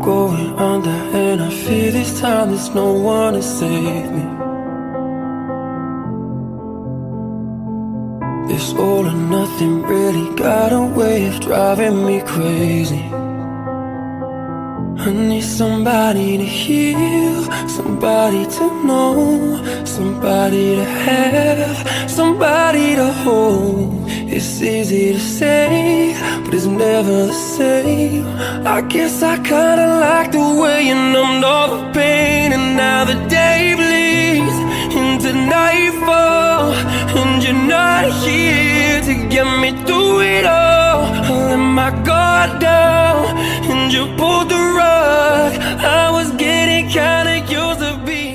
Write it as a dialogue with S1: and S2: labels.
S1: going under, and I fear this time there's no one to save me. This all or nothing really got a way of driving me crazy. I need somebody to heal, somebody to know, somebody to have, somebody to hold. It's easy to say, but it's never the same. I guess I kinda like the way you numbed all the pain, and now the day bleeds into nightfall, and you're not here to get me through it all. I let my guard down,